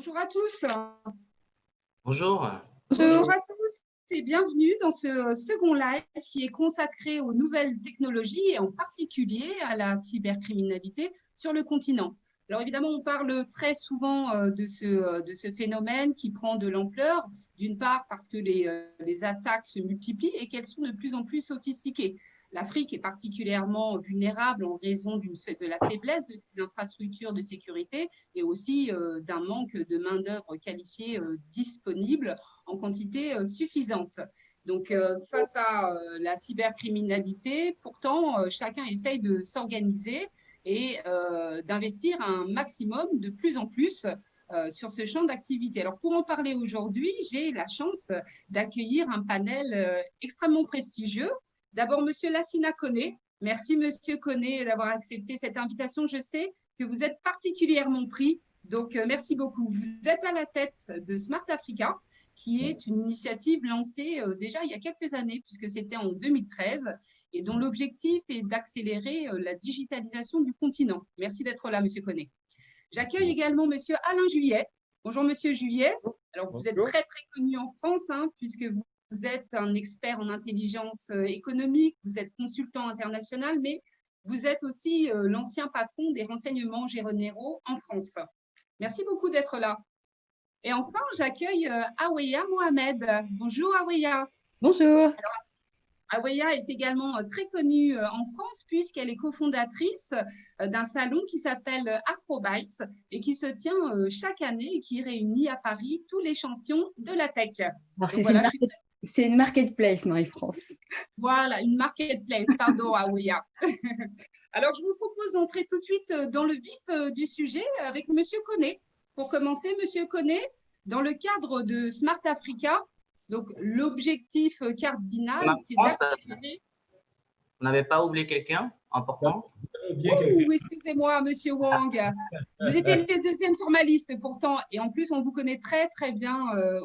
Bonjour à tous. Bonjour. Bonjour à tous et bienvenue dans ce second live qui est consacré aux nouvelles technologies et en particulier à la cybercriminalité sur le continent. Alors évidemment, on parle très souvent de ce phénomène qui prend de l'ampleur, d'une part parce que les attaques se multiplient et qu'elles sont de plus en plus sophistiquées. L'Afrique est particulièrement vulnérable en raison de la faiblesse de ses infrastructures de sécurité et aussi d'un manque de main-d'œuvre qualifiée disponible en quantité suffisante. Donc, face à la cybercriminalité, pourtant, chacun essaye de s'organiser et d'investir un maximum de plus en plus sur ce champ d'activité. Alors, pour en parler aujourd'hui, j'ai la chance d'accueillir un panel extrêmement prestigieux. D'abord, Monsieur Lassina Koné. Merci, Monsieur Koné, d'avoir accepté cette invitation. Je sais que vous êtes particulièrement pris, donc merci beaucoup. Vous êtes à la tête de Smart Africa, qui est une initiative lancée déjà il y a quelques années, puisque c'était en 2013, et dont l'objectif est d'accélérer la digitalisation du continent. Merci d'être là, Monsieur Koné. J'accueille également Monsieur Alain Juillet. Bonjour, Monsieur Juillet. Alors, vous êtes très, très connu en France, puisque vous êtes un expert en intelligence économique, vous êtes consultant international, mais vous êtes aussi l'ancien patron des renseignements généraux en France. Merci beaucoup d'être là. Et enfin, j'accueille Aweya Mohamed. Bonjour Aweya. Bonjour. Alors, Aweya est également très connue en France puisqu'elle est cofondatrice d'un salon qui s'appelle Afrobytes et qui se tient chaque année et qui réunit à Paris tous les champions de la tech. C'est une marketplace, Marie-France. Voilà, une marketplace, pardon, Aweya. Alors, je vous propose d'entrer tout de suite dans le vif du sujet avec Monsieur Koné. Pour commencer, Monsieur Koné, dans le cadre de Smart Africa, donc l'objectif cardinal, c'est d'accélérer. Vous n'avez pas oublié quelqu'un important? Oh, excusez-moi, Monsieur Wang. Vous étiez le deuxième sur ma liste pourtant, et en plus, on vous connaît très, très bien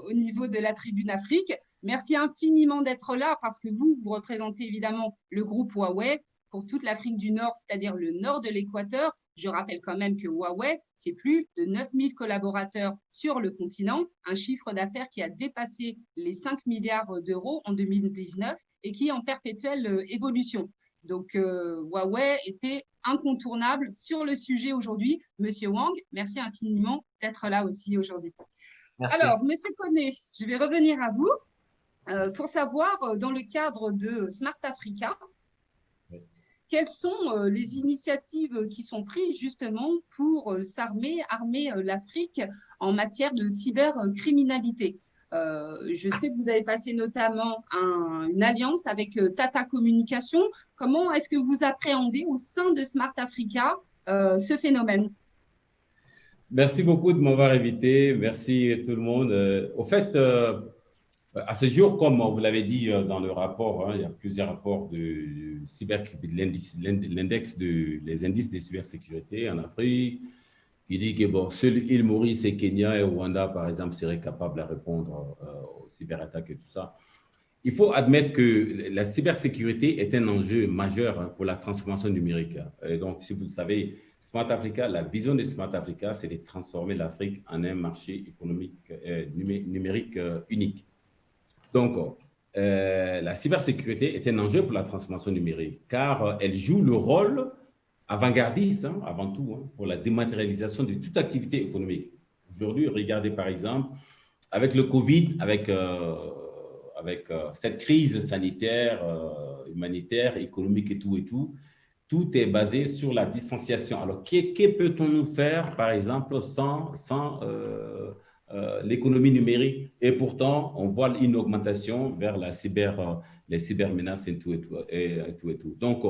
au niveau de la Tribune Afrique. Merci infiniment d'être là parce que vous représentez évidemment le groupe Huawei pour toute l'Afrique du Nord, c'est-à-dire le nord de l'équateur. Je rappelle quand même que Huawei, c'est plus de 9000 collaborateurs sur le continent, un chiffre d'affaires qui a dépassé les 5 milliards d'euros en 2019 et qui est en perpétuelle évolution. Donc, Huawei était incontournable sur le sujet aujourd'hui. Monsieur Wang, merci infiniment d'être là aussi aujourd'hui. Alors, Monsieur Koné, je vais revenir à vous pour savoir, dans le cadre de Smart Africa, quelles sont les initiatives qui sont prises justement pour armer l'Afrique en matière de cybercriminalité. Je sais que vous avez passé notamment une alliance avec Tata Communication. Comment est-ce que vous appréhendez au sein de Smart Africa ce phénomène? Merci beaucoup de m'avoir invité. Merci tout le monde. Au fait, à ce jour, comme vous l'avez dit dans le rapport, il y a plusieurs rapports de l'index les indices de cybersécurité en Afrique, qui dit que bon, seuls île Maurice et Kenya et Rwanda, par exemple, seraient capables de répondre aux cyberattaques et tout ça. Il faut admettre que la cybersécurité est un enjeu majeur pour la transformation numérique. Et donc, si vous le savez, Smart Africa, la vision de Smart Africa, c'est de transformer l'Afrique en un marché économique numérique unique. Donc, la cybersécurité est un enjeu pour la transformation numérique, car elle joue le rôle avant-gardiste, avant tout, pour la dématérialisation de toute activité économique. Aujourd'hui, regardez par exemple, avec le Covid, avec cette crise sanitaire, humanitaire, économique et tout, tout est basé sur la distanciation. Alors, que peut-on faire, par exemple, sans l'économie numérique? Et pourtant, on voit une augmentation vers les cybermenaces et tout. Donc,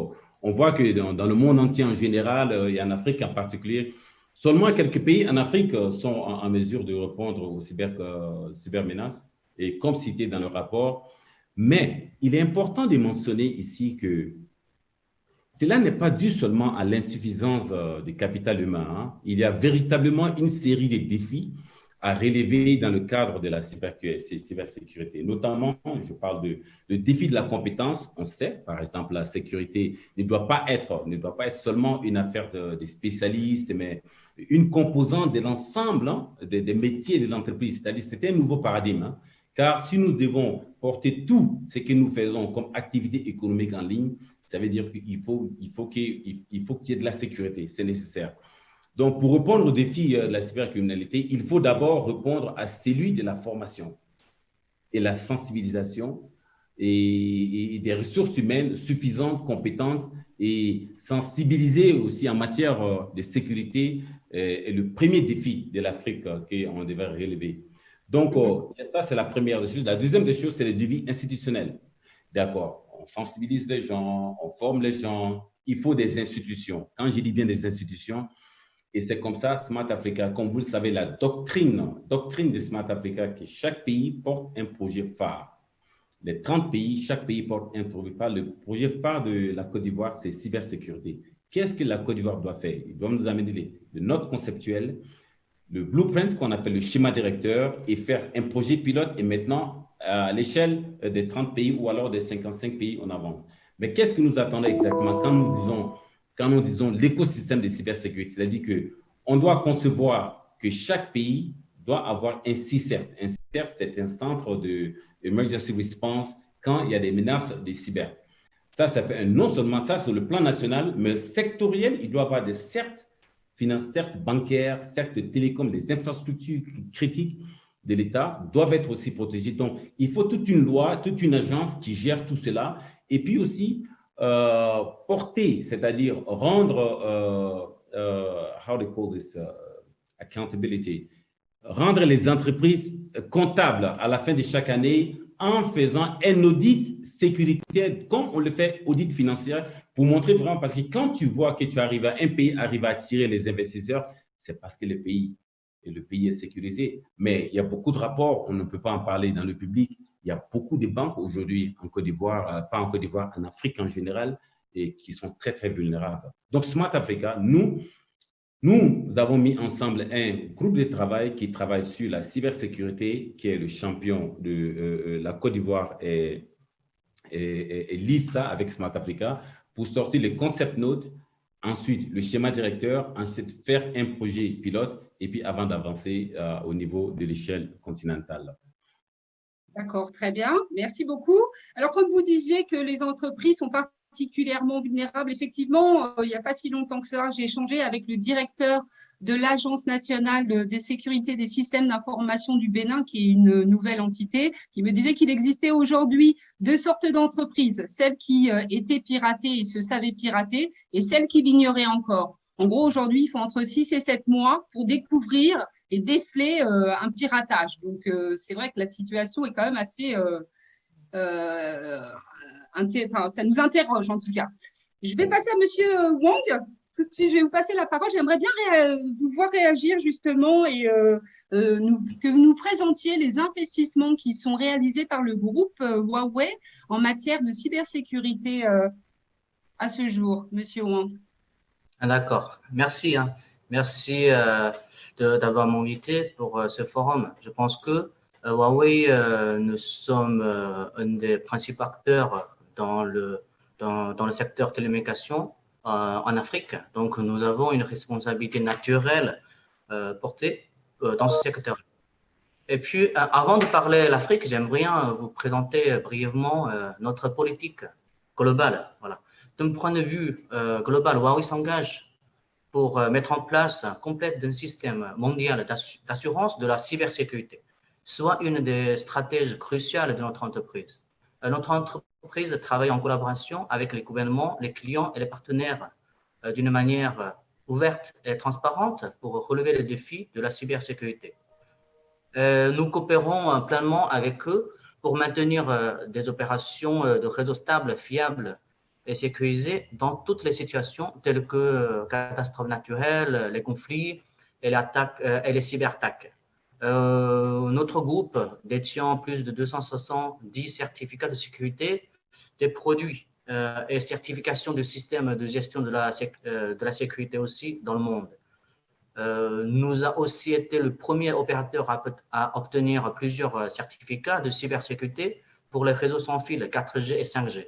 on voit que dans le monde entier en général et en Afrique en particulier, seulement quelques pays en Afrique sont en mesure de répondre aux cybermenaces, et comme cité dans le rapport. Mais il est important de mentionner ici que cela n'est pas dû seulement à l'insuffisance du capital humain. Il y a véritablement une série de défis à relever dans le cadre de la cybersécurité. Notamment, je parle de défi de la compétence. On sait, par exemple, la sécurité ne doit pas être seulement une affaire des spécialistes, mais une composante de l'ensemble des métiers de l'entreprise. C'est-à-dire c'était un nouveau paradigme. Car si nous devons porter tout ce que nous faisons comme activité économique en ligne, ça veut dire qu'il faut qu'il y ait de la sécurité, c'est nécessaire. Donc, pour répondre aux défis de la cybercriminalité, il faut d'abord répondre à celui de la formation et la sensibilisation et des ressources humaines suffisantes, compétentes et sensibiliser aussi en matière de sécurité est le premier défi de l'Afrique qu'on devrait relever. Donc, ça, c'est la première des choses. La deuxième des choses, c'est le défi institutionnel. D'accord, on sensibilise les gens, on forme les gens. Il faut des institutions. Quand je dis bien des institutions, et c'est comme ça, Smart Africa, comme vous le savez, la doctrine de Smart Africa, que chaque pays porte un projet phare. Les 30 pays, chaque pays porte un projet phare. Le projet phare de la Côte d'Ivoire, c'est cybersécurité. Qu'est-ce que la Côte d'Ivoire doit faire? Ils doivent nous amener les notes conceptuelles, le blueprint qu'on appelle le schéma directeur et faire un projet pilote. Et maintenant, à l'échelle des 30 pays ou alors des 55 pays, on avance. Mais qu'est-ce que nous attendons exactement quand nous disons l'écosystème de cybersécurité? C'est-à-dire qu'on doit concevoir que chaque pays doit avoir un CICERT. Un CICERT, c'est un centre d'emergency response quand il y a des menaces de cyber. Ça fait non seulement ça sur le plan national, mais sectoriel, il doit y avoir des CERT, finances, certes bancaires, certes télécoms, les infrastructures critiques de l'État doivent être aussi protégées. Donc, il faut toute une loi, toute une agence qui gère tout cela. Et puis aussi, porter, c'est-à-dire rendre, how they call this, accountability, rendre les entreprises comptables à la fin de chaque année en faisant un audit sécuritaire, comme on le fait audit financier, pour montrer vraiment, parce que quand tu vois que un pays arrive à attirer les investisseurs, c'est parce que le pays est sécurisé. Mais il y a beaucoup de rapports, on ne peut pas en parler dans le public. Il y a beaucoup de banques aujourd'hui en Côte d'Ivoire, pas en Côte d'Ivoire, en Afrique en général, et qui sont très, très vulnérables. Donc, Smart Africa, nous avons mis ensemble un groupe de travail qui travaille sur la cybersécurité, qui est le champion de la Côte d'Ivoire et lead ça avec Smart Africa pour sortir les concept notes, ensuite le schéma directeur, ensuite faire un projet pilote et puis avant d'avancer au niveau de l'échelle continentale. D'accord, très bien. Merci beaucoup. Alors, quand vous disiez que les entreprises sont particulièrement vulnérables, effectivement, il n'y a pas si longtemps que ça, j'ai échangé avec le directeur de l'Agence nationale des sécurités des systèmes d'information du Bénin, qui est une nouvelle entité, qui me disait qu'il existait aujourd'hui deux sortes d'entreprises, celles qui étaient piratées et se savaient piratées et celles qui l'ignoraient encore. En gros, aujourd'hui, il faut entre 6 et 7 mois pour découvrir et déceler un piratage. Donc, c'est vrai que la situation est quand même assez… ça nous interroge en tout cas. Je vais passer à Monsieur Wang. Tout de suite, je vais vous passer la parole. J'aimerais bien vous voir réagir justement et que vous nous présentiez les investissements qui sont réalisés par le groupe Huawei en matière de cybersécurité à ce jour, Monsieur Wang. D'accord, merci. Merci d'avoir m'invité pour ce forum. Je pense que Huawei, nous sommes un des principaux acteurs dans le secteur télécommunication en Afrique. Donc, nous avons une responsabilité naturelle portée dans ce secteur. Et puis, avant de parler de l'Afrique, j'aimerais bien vous présenter brièvement notre politique globale. Voilà. D'un point de vue global, Huawei s'engage pour mettre en place complète d'un système mondial d'assurance de la cybersécurité, soit une des stratégies cruciales de notre entreprise. Notre entreprise travaille en collaboration avec les gouvernements, les clients et les partenaires d'une manière ouverte et transparente pour relever les défis de la cybersécurité. Nous coopérons pleinement avec eux pour maintenir des opérations de réseau stable, fiables et sécurisées dans toutes les situations telles que catastrophes naturelles, les conflits et les cyberattaques. Notre groupe détient plus de 270 certificats de sécurité des produits et certifications de systèmes de gestion de la sécurité aussi dans le monde. Nous avons aussi été le premier opérateur à obtenir plusieurs certificats de cybersécurité pour les réseaux sans fil 4G et 5G.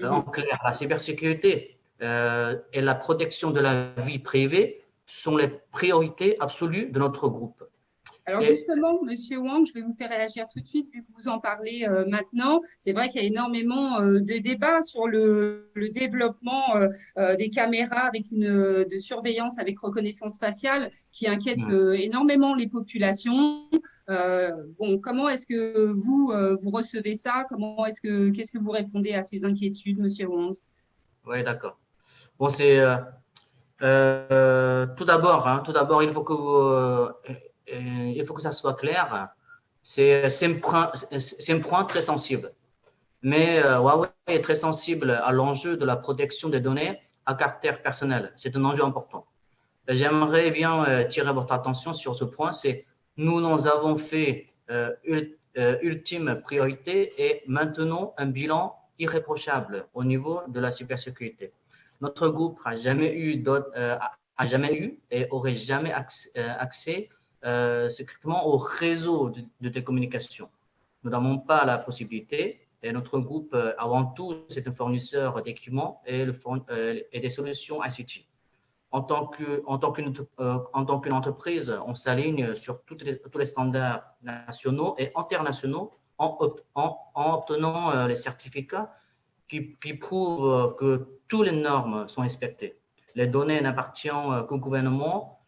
En clair, la cybersécurité et la protection de la vie privée sont les priorités absolues de notre groupe. Alors justement, Monsieur Wang, je vais vous faire réagir tout de suite vu que vous en parlez maintenant. C'est vrai qu'il y a énormément de débats sur le développement des caméras avec de surveillance avec reconnaissance faciale qui inquiète énormément les populations. Bon, comment est-ce que vous recevez ça? Qu'est-ce que vous répondez à ces inquiétudes, Monsieur Wang? Oui, d'accord. Bon, tout d'abord, il faut que ça soit clair. C'est un point très sensible. Mais Huawei est très sensible à l'enjeu de la protection des données à caractère personnel. C'est un enjeu important. J'aimerais bien tirer votre attention sur ce point. Nous avons fait ultime priorité et maintenons un bilan irréprochable au niveau de la cybersécurité. Notre groupe n'a jamais eu et aurait jamais accès secrètement au réseau de télécommunications. Nous n'avons pas la possibilité et notre groupe, avant tout, c'est un fournisseur d'équipements et des solutions ICT. En tant qu'une entreprise, on s'aligne sur tous les standards nationaux et internationaux en obtenant les certificats qui prouvent que toutes les normes sont respectées. Les données n'appartiennent qu'au gouvernement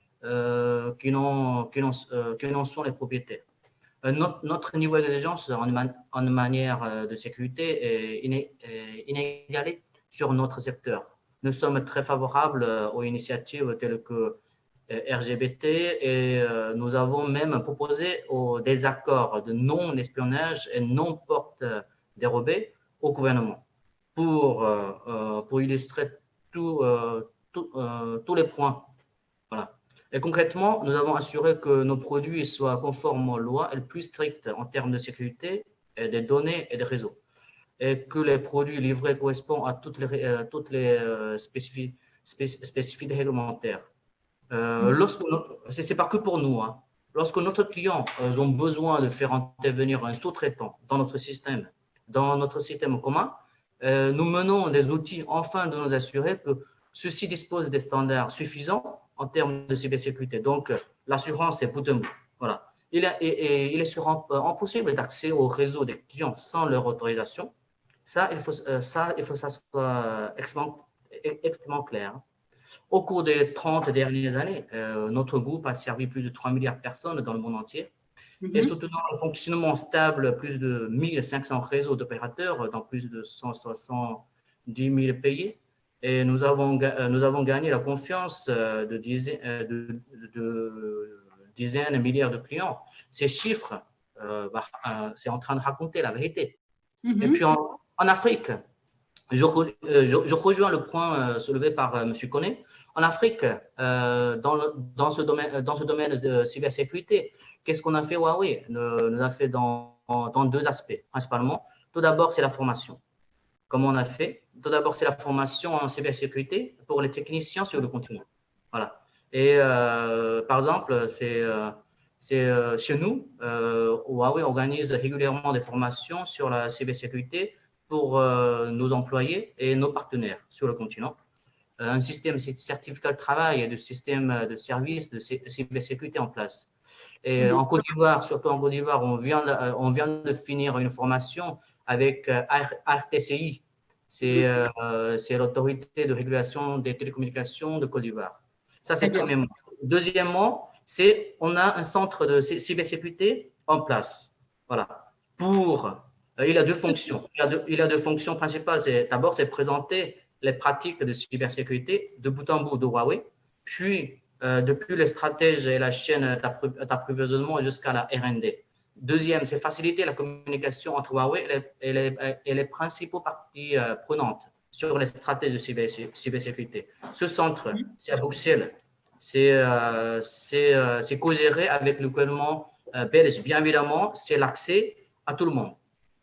qui en sont les propriétaires. Notre niveau d'exigence en matière de sécurité est inégalé sur notre secteur. Nous sommes très favorables aux initiatives telles que RGBT et nous avons même proposé des accords de non-espionnage et non-porte dérobée au gouvernement pour illustrer tous les points. Voilà. Et concrètement, nous avons assuré que nos produits soient conformes aux lois et plus strictes en termes de sécurité et des données et des réseaux, et que les produits livrés correspondent à toutes les spécificités réglementaires. C'est pas que pour nous. Hein. Lorsque nos clients ont besoin de faire intervenir un sous-traitant dans notre système commun, nous menons des outils afin de nous assurer que ceux-ci disposent des standards suffisants en termes de cybersécurité. Donc, l'assurance est bout à bout. Voilà. Il est impossible d'accès au réseau des clients sans leur autorisation. Il faut que ça soit extrêmement clair. Au cours des 30 dernières années, notre groupe a servi plus de 3 milliards de personnes dans le monde entier et soutenant le fonctionnement stable plus de 1500 réseaux d'opérateurs dans plus de 170 000 pays. Et nous avons gagné la confiance de dizaines de milliards de clients. Ces chiffres, c'est en train de raconter la vérité. Et puis en Afrique, je rejoins le point soulevé par M. Koné. En Afrique, dans ce domaine de cybersécurité, qu'est-ce qu'on a fait Huawei? Nous a fait dans deux aspects, principalement. Tout d'abord, c'est la formation. Comment on a fait? Tout d'abord, c'est la formation en cybersécurité pour les techniciens sur le continent. Voilà. Et par exemple, chez nous, Huawei organise régulièrement des formations sur la cybersécurité pour nos employés et nos partenaires sur le continent. Un système de certificat de travail et de système de services de cybersécurité en place. Et en Côte d'Ivoire, surtout en Côte d'Ivoire, on vient de finir une formation avec ARTCI. C'est l'autorité de régulation des télécommunications de Côte d'Ivoire. Ça, c'est premièrement. Deuxièmement, on a un centre de cybersécurité en place. Voilà. Il a deux fonctions. Il a deux fonctions principales. D'abord, c'est présenter les pratiques de cybersécurité de bout en bout de Huawei, puis depuis les stratèges et la chaîne d'approvisionnement jusqu'à la R&D. Deuxième, c'est faciliter la communication entre Huawei et les principaux parties prenantes sur les stratégies de cybersécurité. Ce centre, c'est à Bruxelles. C'est co-géré avec le gouvernement belge. Bien évidemment, c'est l'accès à tout le monde.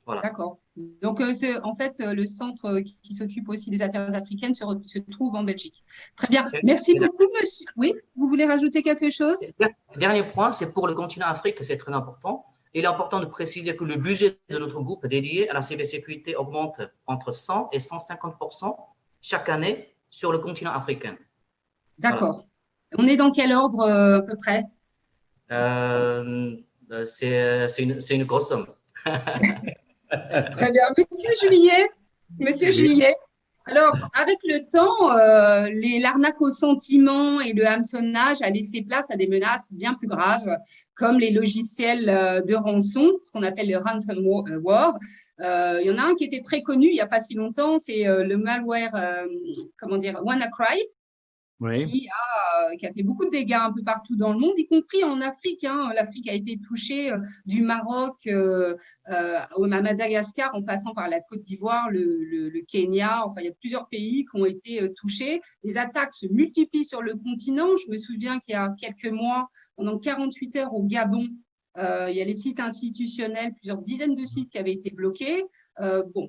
Voilà. D'accord. Donc, en fait, le centre qui s'occupe aussi des affaires africaines se trouve en Belgique. Très bien. Merci beaucoup, monsieur. Oui, vous voulez rajouter quelque chose? Dernier point, c'est pour le continent Afrique, c'est très important. Il est important de préciser que le budget de notre groupe dédié à la cybersécurité augmente entre 100 et 150% chaque année sur le continent africain. D'accord. On est dans quel ordre à peu près? C'est une grosse somme. Très bien. Monsieur Juillet. Alors, avec le temps, l'arnaque au sentiment et le hameçonnage a laissé place à des menaces bien plus graves, comme les logiciels de rançon, ce qu'on appelle le ransomware. Il y en a un qui était très connu il n'y a pas si longtemps, c'est le malware, WannaCry, Oui. qui a fait beaucoup de dégâts un peu partout dans le monde, y compris en Afrique. L'Afrique a été touchée du Maroc à Madagascar, en passant par la Côte d'Ivoire, le Kenya. Enfin, il y a plusieurs pays qui ont été touchés. Les attaques se multiplient sur le continent. Je me souviens qu'il y a quelques mois, pendant 48 heures au Gabon, il y a les sites institutionnels, plusieurs dizaines de sites qui avaient été bloqués.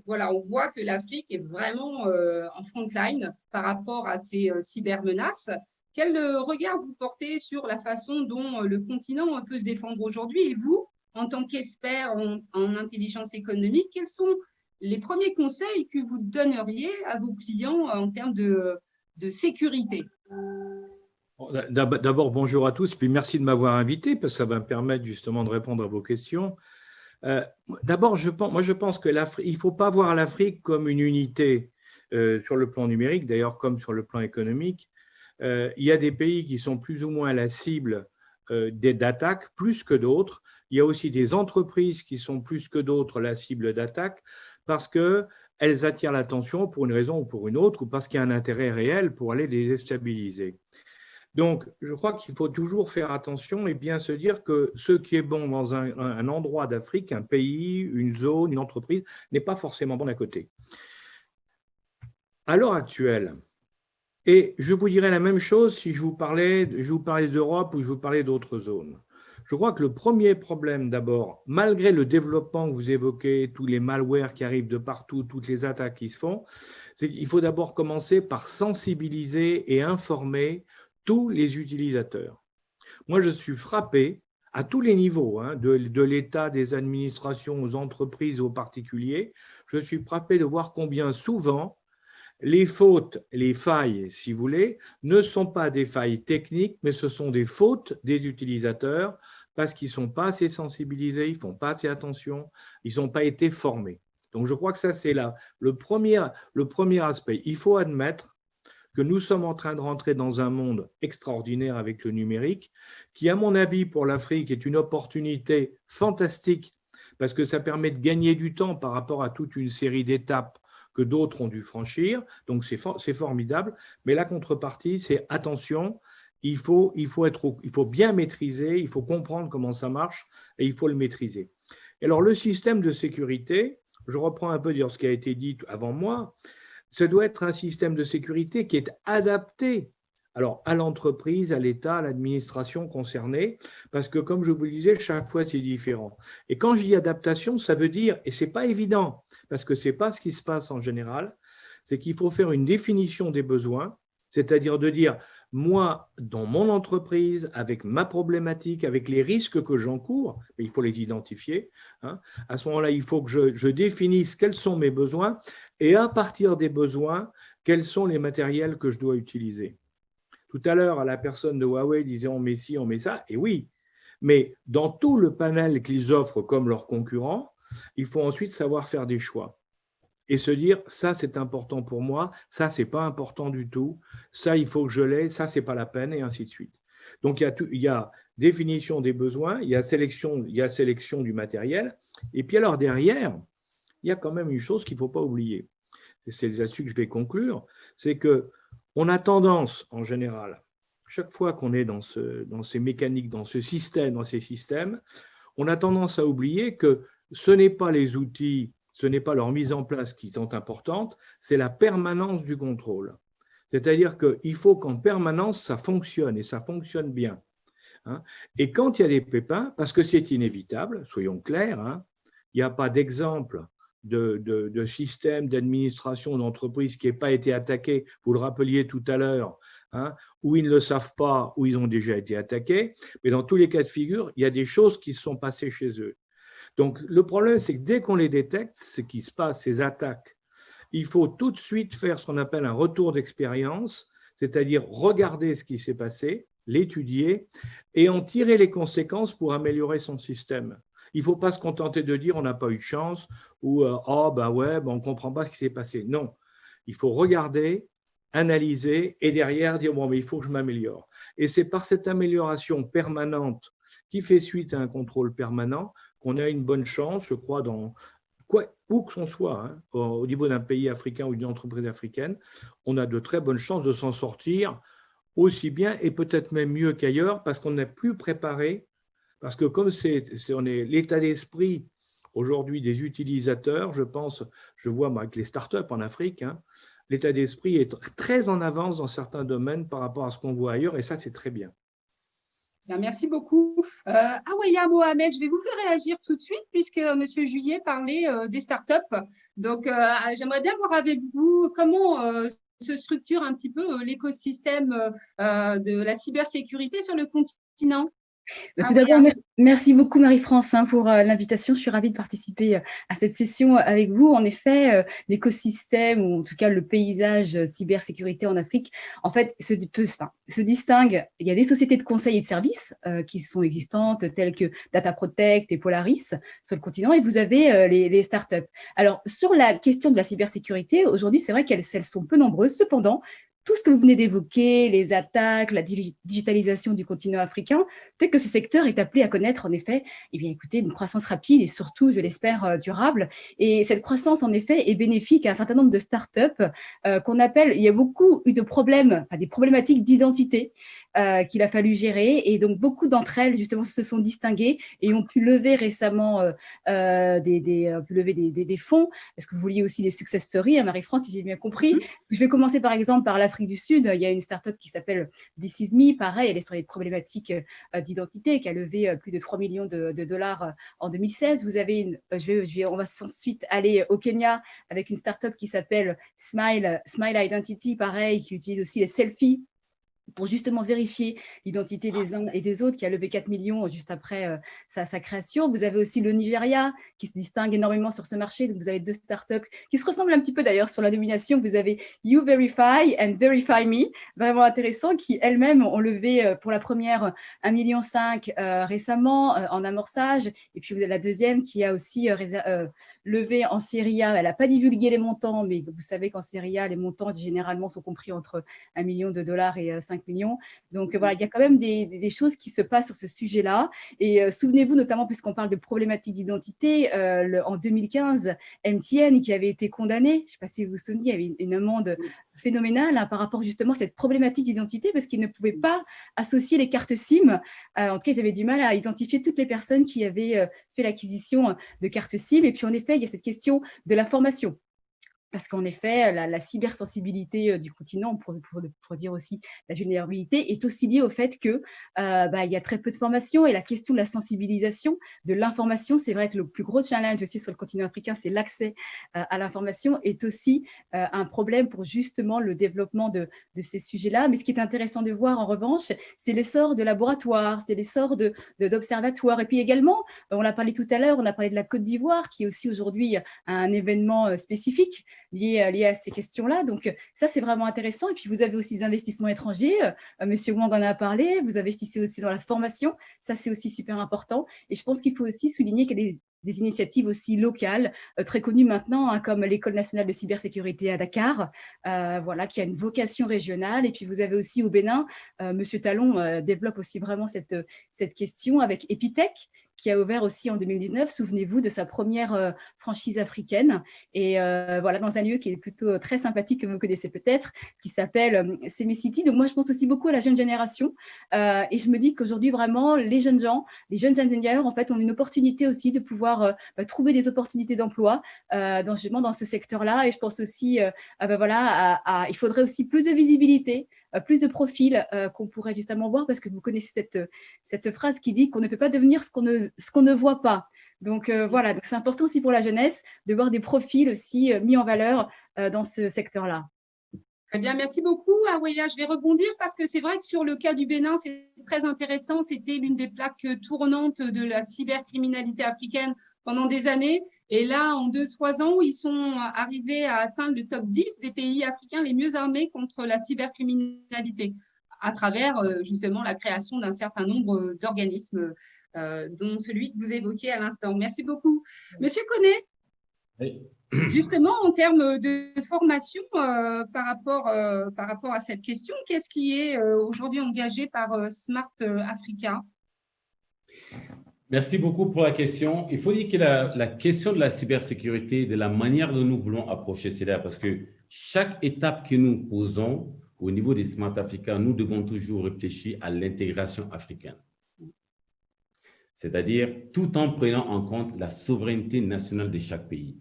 Voilà, on voit que l'Afrique est vraiment en front line par rapport à ces cybermenaces. Quel regard vous portez sur la façon dont le continent peut se défendre aujourd'hui? Et vous, en tant qu'expert en intelligence économique, quels sont les premiers conseils que vous donneriez à vos clients en termes de sécurité? D'abord, bonjour à tous, puis merci de m'avoir invité, parce que ça va me permettre justement de répondre à vos questions. D'abord, je pense qu'il ne faut pas voir l'Afrique comme une unité sur le plan numérique, d'ailleurs comme sur le plan économique. Il y a des pays qui sont plus ou moins la cible d'attaques, plus que d'autres. Il y a aussi des entreprises qui sont plus que d'autres la cible d'attaques, parce qu'elles attirent l'attention pour une raison ou pour une autre, ou parce qu'il y a un intérêt réel pour aller les déstabiliser. Donc, je crois qu'il faut toujours faire attention et bien se dire que ce qui est bon dans un endroit d'Afrique, un pays, une zone, une entreprise, n'est pas forcément bon à côté. À l'heure actuelle, et je vous dirais la même chose si je vous parlais d'Europe ou je vous parlais d'autres zones. Je crois que le premier problème d'abord, malgré le développement que vous évoquez, tous les malwares qui arrivent de partout, toutes les attaques qui se font, c'est qu'il faut d'abord commencer par sensibiliser et informer tous les utilisateurs. Moi, je suis frappé à tous les niveaux, de l'État, des administrations, aux entreprises, aux particuliers. Je suis frappé de voir combien souvent les fautes, les failles, si vous voulez, ne sont pas des failles techniques, mais ce sont des fautes des utilisateurs parce qu'ils ne sont pas assez sensibilisés, ils ne font pas assez attention, ils n'ont pas été formés. Donc, je crois que ça, c'est là le premier aspect. Il faut admettre que nous sommes en train de rentrer dans un monde extraordinaire avec le numérique, qui, à mon avis, pour l'Afrique, est une opportunité fantastique, parce que ça permet de gagner du temps par rapport à toute une série d'étapes que d'autres ont dû franchir. Donc, c'est formidable. Mais la contrepartie, c'est attention, il faut bien maîtriser, il faut comprendre comment ça marche et il faut le maîtriser. Et alors, le système de sécurité, je reprends un peu ce qui a été dit avant moi, ça doit être un système de sécurité qui est adapté à l'entreprise, à l'État, à l'administration concernée, parce que, comme je vous le disais, chaque fois, c'est différent. Et quand je dis adaptation, ça veut dire, et ce n'est pas évident, parce que ce n'est pas ce qui se passe en général, c'est qu'il faut faire une définition des besoins, c'est-à-dire de dire, moi, dans mon entreprise, avec ma problématique, avec les risques que j'encours, il faut les identifier, à ce moment-là, il faut que je définisse quels sont mes besoins et à partir des besoins, quels sont les matériels que je dois utiliser. Tout à l'heure, la personne de Huawei disait on met ci, on met ça, et oui, mais dans tout le panel qu'ils offrent comme leurs concurrents, il faut ensuite savoir faire des choix et se dire ça c'est important pour moi, ça c'est pas important du tout, ça il faut que je l'ai, ça c'est pas la peine et ainsi de suite. Donc il y a définition des besoins, il y a sélection du matériel et puis alors derrière il y a quand même une chose qu'il ne faut pas oublier. C'est là-dessus que je vais conclure, c'est qu'on a tendance en général, chaque fois qu'on est dans ces mécaniques, dans ces systèmes, on a tendance à oublier que ce n'est pas les outils, ce n'est pas leur mise en place qui sont importantes, c'est la permanence du contrôle. C'est-à-dire qu'il faut qu'en permanence, ça fonctionne et ça fonctionne bien. Et quand il y a des pépins, parce que c'est inévitable, soyons clairs, il n'y a pas d'exemple de système d'administration d'entreprise qui n'ait pas été attaqué, vous le rappeliez tout à l'heure, où ils ne le savent pas, où ils ont déjà été attaqués, mais dans tous les cas de figure, il y a des choses qui se sont passées chez eux. Donc, le problème, c'est que dès qu'on les détecte, ce qui se passe, ces attaques, il faut tout de suite faire ce qu'on appelle un retour d'expérience, c'est-à-dire regarder ce qui s'est passé l'étudier et en tirer les conséquences pour améliorer son système. Il ne faut pas se contenter de dire on n'a pas eu de chance ou oh ben ouais, ben on ne comprend pas ce qui s'est passé. Non, il faut regarder, analyser et derrière dire bon mais il faut que je m'améliore. Et c'est par cette amélioration permanente qui fait suite à un contrôle permanent qu'on a une bonne chance, je crois, où que l'on soit, hein, au niveau d'un pays africain ou d'une entreprise africaine, on a de très bonnes chances de s'en sortir aussi bien et peut-être même mieux qu'ailleurs parce qu'on est plus préparé, parce que comme on est l'état d'esprit aujourd'hui des utilisateurs, je vois moi, avec les startups en Afrique, hein, l'état d'esprit est très en avance dans certains domaines par rapport à ce qu'on voit ailleurs et ça, c'est très bien. Bien, merci beaucoup. Aweya Mohamed, je vais vous faire réagir tout de suite puisque M. Juillet parlait des startups. Donc, j'aimerais bien voir avec vous comment se structure un petit peu l'écosystème de la cybersécurité sur le continent. Tout d'abord, merci beaucoup Marie-France pour l'invitation. Je suis ravie de participer à cette session avec vous. En effet, l'écosystème ou en tout cas le paysage cybersécurité en Afrique, en fait, se distingue. Il y a des sociétés de conseil et de services qui sont existantes telles que Data Protect et Polaris sur le continent et vous avez les startups. Alors, sur la question de la cybersécurité, aujourd'hui, c'est vrai qu'elles sont peu nombreuses. Cependant, tout ce que vous venez d'évoquer, les attaques, la digitalisation du continent africain, fait que ce secteur est appelé à connaître, en effet, écoutez, une croissance rapide et surtout, je l'espère, durable. Et cette croissance, en effet, est bénéfique à un certain nombre de startups qu'on appelle, il y a beaucoup eu de problèmes, des problématiques d'identité qu'il a fallu gérer. Et donc, beaucoup d'entre elles, justement, se sont distinguées et ont pu lever récemment des fonds. Est-ce que vous vouliez aussi des success stories, hein, Marie-France, si j'ai bien compris? Je vais commencer, par exemple, par l'Afrique du Sud. Il y a une startup qui s'appelle This Is Me. Pareil, elle est sur les problématiques d'identité, qui a levé plus de 3 millions de dollars en 2016. Vous avez on va ensuite aller au Kenya avec une startup qui s'appelle Smile Identity, pareil, qui utilise aussi les selfies pour justement vérifier l'identité des uns et des autres, qui a levé 4 millions juste après sa création. Vous avez aussi le Nigeria, qui se distingue énormément sur ce marché. Donc, vous avez deux startups qui se ressemblent un petit peu d'ailleurs sur la nomination. Vous avez You Verify and Verify Me, vraiment intéressant, qui elles-mêmes ont levé pour la première 1,5 million récemment en amorçage. Et puis, vous avez la deuxième qui a aussi levé en série A. Elle n'a pas divulgué les montants, mais vous savez qu'en série A, les montants généralement sont compris entre 1 million de dollars et 5 millions. Donc voilà, il y a quand même des choses qui se passent sur ce sujet-là. Et souvenez-vous, notamment puisqu'on parle de problématiques d'identité, en 2015, MTN qui avait été condamné, je ne sais pas si vous vous souvenez, il y avait une amende phénoménale par rapport justement à cette problématique d'identité parce qu'ils ne pouvaient pas associer les cartes SIM. En tout cas, ils avaient du mal à identifier toutes les personnes qui avaient fait l'acquisition de cartes SIM. Et puis en effet, il y a cette question de la formation. Parce qu'en effet, la cybersensibilité du continent, pour dire aussi la vulnérabilité, est aussi liée au fait qu'il y a très peu de formation et la question de la sensibilisation, de l'information, c'est vrai que le plus gros challenge aussi sur le continent africain, c'est l'accès à l'information, est aussi un problème pour justement le développement de ces sujets-là. Mais ce qui est intéressant de voir en revanche, c'est l'essor de laboratoires, c'est l'essor d'observatoires. Et puis également, on l'a parlé tout à l'heure, on a parlé de la Côte d'Ivoire, qui est aussi aujourd'hui un événement spécifique lié à ces questions-là. Donc, ça, c'est vraiment intéressant. Et puis, vous avez aussi des investissements étrangers. Monsieur Wang en a parlé. Vous investissez aussi dans la formation. Ça, c'est aussi super important. Et je pense qu'il faut aussi souligner qu'il y a des initiatives aussi locales, très connues maintenant, comme l'École nationale de cybersécurité à Dakar, qui a une vocation régionale. Et puis, vous avez aussi au Bénin, Monsieur Talon développe aussi vraiment cette question avec Epitech, qui a ouvert aussi en 2019, souvenez-vous, de sa première franchise africaine. Et dans un lieu qui est plutôt très sympathique, que vous connaissez peut-être, qui s'appelle Semicity. Donc moi, je pense aussi beaucoup à la jeune génération. Et je me dis qu'aujourd'hui, vraiment, les jeunes gens, les jeunes ingénieurs, en fait, ont une opportunité aussi de pouvoir trouver des opportunités d'emploi dans ce secteur-là. Et je pense aussi, il faudrait aussi plus de visibilité, plus de profils qu'on pourrait justement voir, parce que vous connaissez cette phrase qui dit qu'on ne peut pas devenir ce qu'on ne voit pas. Donc donc c'est important aussi pour la jeunesse de voir des profils aussi mis en valeur dans ce secteur-là. Très bien, merci beaucoup, Aweya. Je vais rebondir parce que c'est vrai que sur le cas du Bénin, c'est très intéressant. C'était l'une des plaques tournantes de la cybercriminalité africaine pendant des années. Et là, en 2-3 ans, ils sont arrivés à atteindre le top 10 des pays africains les mieux armés contre la cybercriminalité. à travers justement la création d'un certain nombre d'organismes, dont celui que vous évoquiez à l'instant. Merci beaucoup. Monsieur Connet, Oui. justement, en termes de formation par rapport à cette question, qu'est-ce qui est aujourd'hui engagé par Smart Africa? Merci beaucoup pour la question. Il faut dire que la question de la cybersécurité, de la manière dont nous voulons approcher cela, parce que chaque étape que nous posons au niveau des Smart Africa, nous devons toujours réfléchir à l'intégration africaine. C'est-à-dire tout en prenant en compte la souveraineté nationale de chaque pays.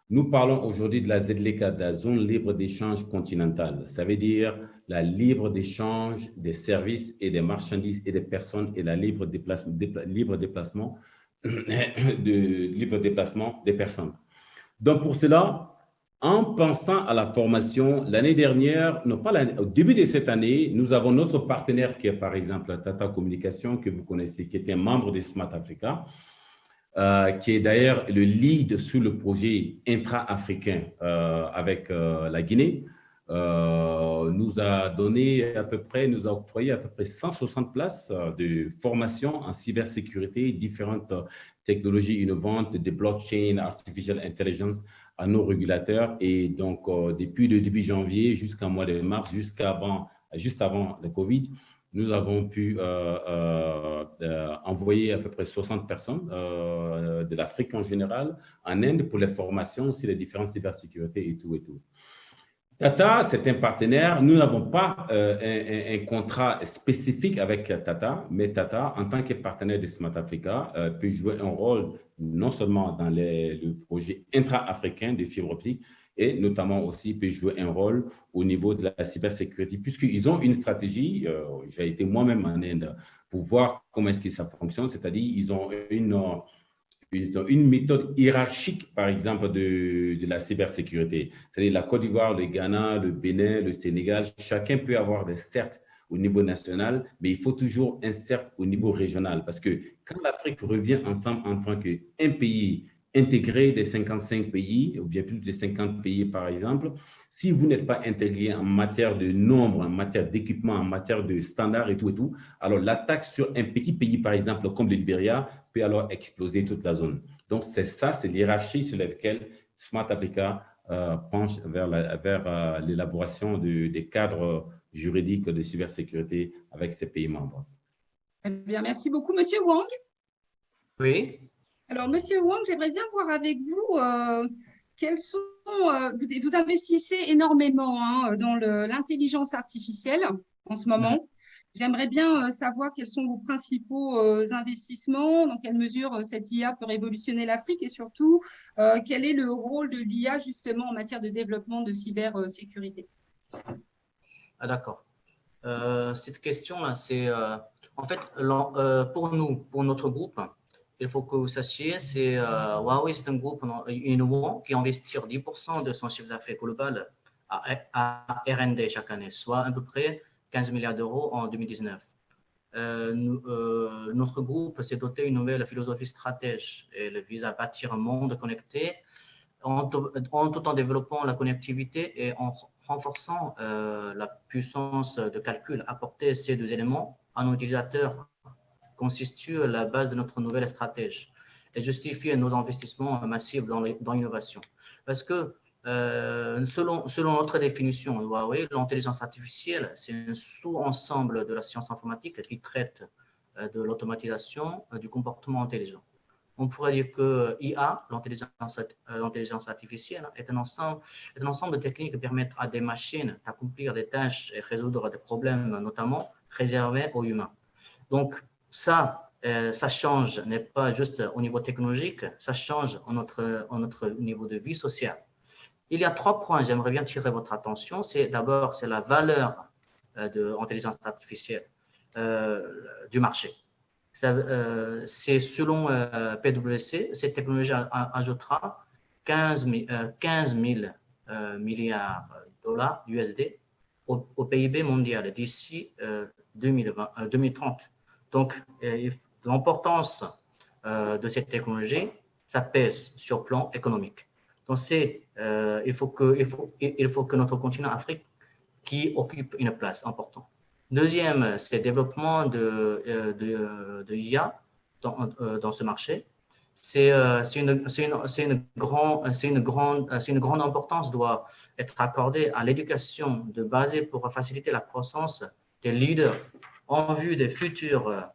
Nous parlons aujourd'hui de la ZLECA, de la zone libre d'échange continentale. Ça veut dire la libre d'échange des services et des marchandises et des personnes et la libre déplacement des personnes. Donc, pour cela, en pensant à la formation, l'année dernière, au début de cette année, nous avons notre partenaire qui est par exemple Tata Communication, que vous connaissez, qui est un membre de Smart Africa, qui est d'ailleurs le lead sur le projet intra-africain avec la Guinée, nous a octroyé à peu près 160 places de formation en cybersécurité, différentes technologies innovantes, de blockchain, artificial intelligence à nos régulateurs. Et donc, depuis le début janvier jusqu'au mois de mars, juste avant le Covid, nous avons pu envoyer à peu près 60 personnes de l'Afrique en général, en Inde pour les formations sur les différentes cybersécurités et tout et tout. Tata, c'est un partenaire. Nous n'avons pas un contrat spécifique avec Tata, mais Tata, en tant que partenaire de Smart Africa, peut jouer un rôle non seulement dans le projet intra-africain de fibre optique, et notamment aussi peut jouer un rôle au niveau de la cybersécurité, puisqu'ils ont une stratégie. J'ai été moi-même en Inde pour voir comment est-ce que ça fonctionne, c'est-à-dire ils ont une méthode hiérarchique, par exemple, de la cybersécurité. C'est-à-dire la Côte d'Ivoire, le Ghana, le Bénin, le Sénégal, chacun peut avoir des certes au niveau national, mais il faut toujours un cercle au niveau régional, parce que quand l'Afrique revient ensemble en tant qu'un pays intégré des 55 pays, ou bien plus de 50 pays par exemple, si vous n'êtes pas intégré en matière de nombre, en matière d'équipement, en matière de standards et tout, alors l'attaque sur un petit pays par exemple comme le Libéria peut alors exploser toute la zone. Donc c'est ça, c'est l'hiérarchie sur laquelle Smart Africa penche vers l'élaboration des cadres juridiques de cybersécurité avec ses pays membres. Eh bien, merci beaucoup. Monsieur Wang? Oui. Alors, Monsieur Wang, j'aimerais bien voir avec vous quels sont… vous investissez énormément dans l'intelligence artificielle en ce moment. J'aimerais bien savoir quels sont vos principaux investissements, dans quelle mesure cette IA peut révolutionner l'Afrique et surtout, quel est le rôle de l'IA justement en matière de développement de cybersécurité. Ah, d'accord. Cette question-là, c'est en fait, pour nous, pour notre groupe, il faut que vous sachiez, Huawei, c'est un groupe innovant qui investit 10% de son chiffre d'affaires global à R&D chaque année, soit à peu près 15 milliards d'euros en 2019. Notre groupe s'est doté d'une nouvelle philosophie stratège. Elle vise à bâtir un monde connecté tout en développant la connectivité et en renforçant la puissance de calcul. Apporter ces deux éléments à nos utilisateurs constitue la base de notre nouvelle stratégie et justifie nos investissements massifs dans l'innovation. Parce que selon notre définition, Huawei, l'intelligence artificielle, c'est un sous-ensemble de la science informatique qui traite de l'automatisation du comportement intelligent. On pourrait dire que IA, l'intelligence artificielle, est un ensemble de techniques qui permettent à des machines d'accomplir des tâches et résoudre des problèmes, notamment réservés aux humains. Donc, ça change, n'est pas juste au niveau technologique, ça change en notre niveau de vie sociale. Il y a 3 points, j'aimerais bien tirer votre attention. D'abord, c'est la valeur de l'intelligence artificielle du marché. C'est selon PwC, cette technologie ajoutera 15 000 milliards de dollars USD au PIB mondial d'ici 2030. Donc, l'importance de cette technologie, ça pèse sur le plan économique. Donc, il faut que notre continent Afrique qui occupe une place importante. Deuxième, c'est le développement de IA dans ce marché. C'est une grande importance doit être accordée à l'éducation de base pour faciliter la croissance des leaders en vue des futures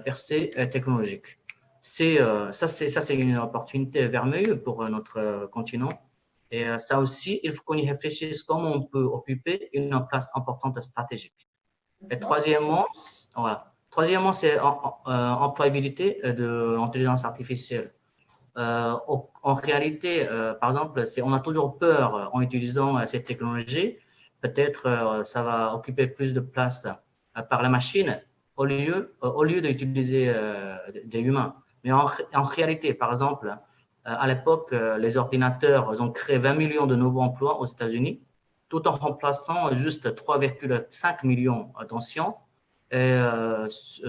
percées technologiques. C'est une opportunité vermeilleuse pour notre continent. Et ça aussi, il faut qu'on y réfléchisse comment on peut occuper une place importante stratégique. Et troisièmement, c'est employabilité de l'intelligence artificielle. En réalité, par exemple, on a toujours peur en utilisant cette technologie. Peut-être ça va occuper plus de place par la machine au lieu d'utiliser des humains. Mais en réalité, par exemple, à l'époque, les ordinateurs ont créé 20 millions de nouveaux emplois aux États-Unis, tout en remplaçant juste 3,5 millions d'anciens. Et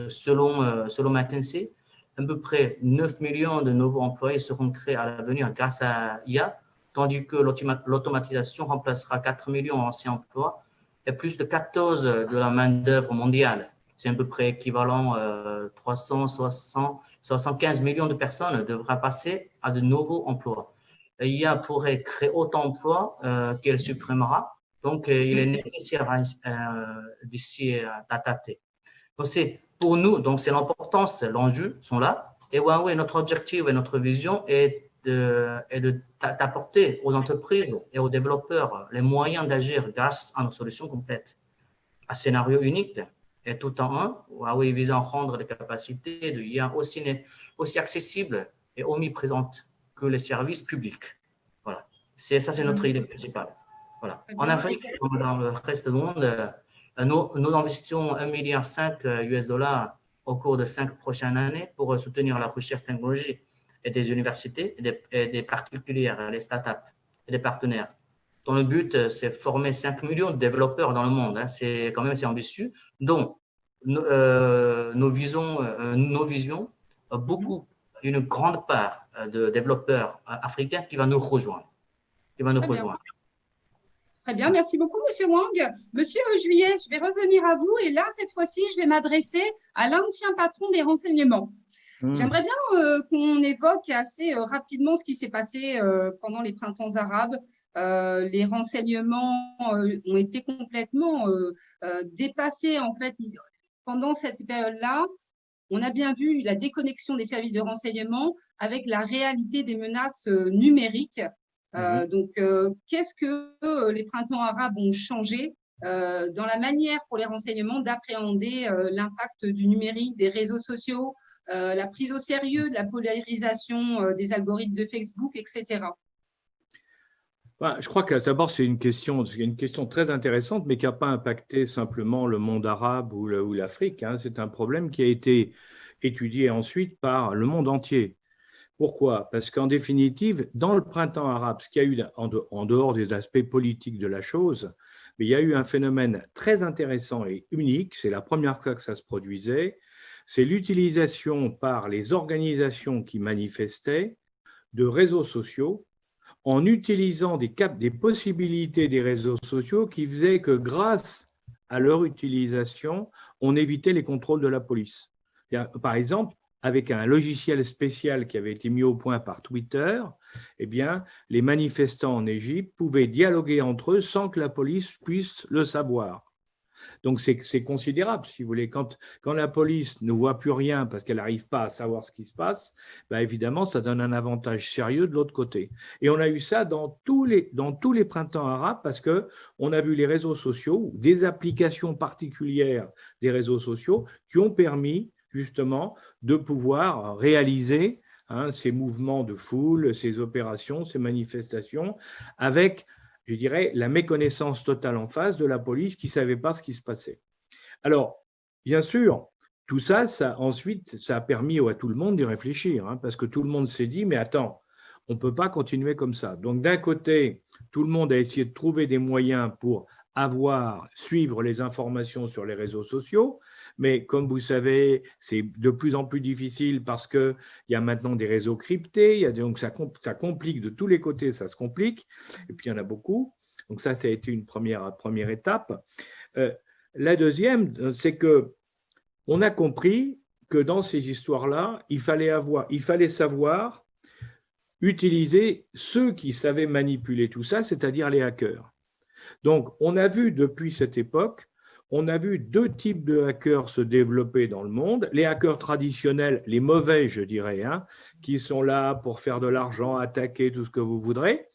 selon McKinsey, à peu près 9 millions de nouveaux employés seront créés à l'avenir grâce à IA, tandis que l'automatisation remplacera 4 millions d'anciens emplois et plus de 14 de la main-d'œuvre mondiale. C'est à peu près équivalent 375 millions de personnes devraient passer à de nouveaux emplois. L'IA pourrait créer autant d'emplois qu'elle supprimera, donc il est nécessaire d'ici d'adapter. Donc c'est pour nous, donc c'est l'importance, l'enjeu sont là. Et Huawei, notre objectif et notre vision est d'apporter aux entreprises et aux développeurs les moyens d'agir grâce à nos solutions complètes. Un scénario unique et tout en un, Huawei vise à rendre les capacités de IA aussi accessibles et omniprésentes que les services publics. Voilà. C'est notre idée principale. Voilà. En Afrique, comme dans le reste du monde, nous investissons 1,5 milliard US$ au cours de 5 prochaines années pour soutenir la recherche technologique et des universités et des particuliers, les startups et des partenaires. Dont le but, c'est de former 5 millions de développeurs dans le monde. C'est quand même assez ambitieux. Donc, nous visons beaucoup, une grande part de développeurs africains qui va nous rejoindre. Très bien, merci beaucoup, Monsieur Wang. Monsieur Juillet, je vais revenir à vous et là, cette fois-ci, je vais m'adresser à l'ancien patron des renseignements. J'aimerais bien qu'on évoque assez rapidement ce qui s'est passé pendant les printemps arabes. Les renseignements ont été complètement dépassés, en fait, pendant cette période-là. On a bien vu la déconnexion des services de renseignement avec la réalité des menaces numériques. Donc, qu'est-ce que les printemps arabes ont changé dans la manière pour les renseignements d'appréhender l'impact du numérique, des réseaux sociaux, la prise au sérieux de la polarisation des algorithmes de Facebook, etc. Je crois que d'abord, c'est une question très intéressante, mais qui n'a pas impacté simplement le monde arabe ou l'Afrique. C'est un problème qui a été étudié ensuite par le monde entier. Pourquoi? Parce qu'en définitive, dans le printemps arabe, ce qu'il y a eu en dehors des aspects politiques de la chose, mais il y a eu un phénomène très intéressant et unique, c'est la première fois que ça se produisait, c'est l'utilisation par les organisations qui manifestaient de réseaux sociaux en utilisant des possibilités des réseaux sociaux qui faisaient que grâce à leur utilisation, on évitait les contrôles de la police. Par exemple, avec un logiciel spécial qui avait été mis au point par Twitter, eh bien, les manifestants en Égypte pouvaient dialoguer entre eux sans que la police puisse le savoir. Donc, c'est considérable, si vous voulez. Quand la police ne voit plus rien parce qu'elle n'arrive pas à savoir ce qui se passe, ben évidemment, ça donne un avantage sérieux de l'autre côté. Et on a eu ça dans tous les printemps arabes parce qu'on a vu les réseaux sociaux, des applications particulières des réseaux sociaux qui ont permis justement de pouvoir réaliser ces mouvements de foule, ces opérations, ces manifestations avec, je dirais, la méconnaissance totale en face de la police qui ne savait pas ce qui se passait. Alors, bien sûr, tout ça, ensuite, ça a permis à tout le monde d'y réfléchir, parce que tout le monde s'est dit, mais attends, on ne peut pas continuer comme ça. Donc, d'un côté, tout le monde a essayé de trouver des moyens pour suivre les informations sur les réseaux sociaux, mais comme vous savez, c'est de plus en plus difficile parce qu'il y a maintenant des réseaux cryptés, donc ça complique de tous les côtés, ça se complique, et puis il y en a beaucoup. Donc ça a été une première étape. La deuxième, c'est qu'on a compris que dans ces histoires-là, il fallait savoir utiliser ceux qui savaient manipuler tout ça, c'est-à-dire les hackers. Donc, on a vu depuis cette époque, on a vu deux types de hackers se développer dans le monde. Les hackers traditionnels, les mauvais, je dirais, qui sont là pour faire de l'argent, attaquer, tout ce que vous voudrez.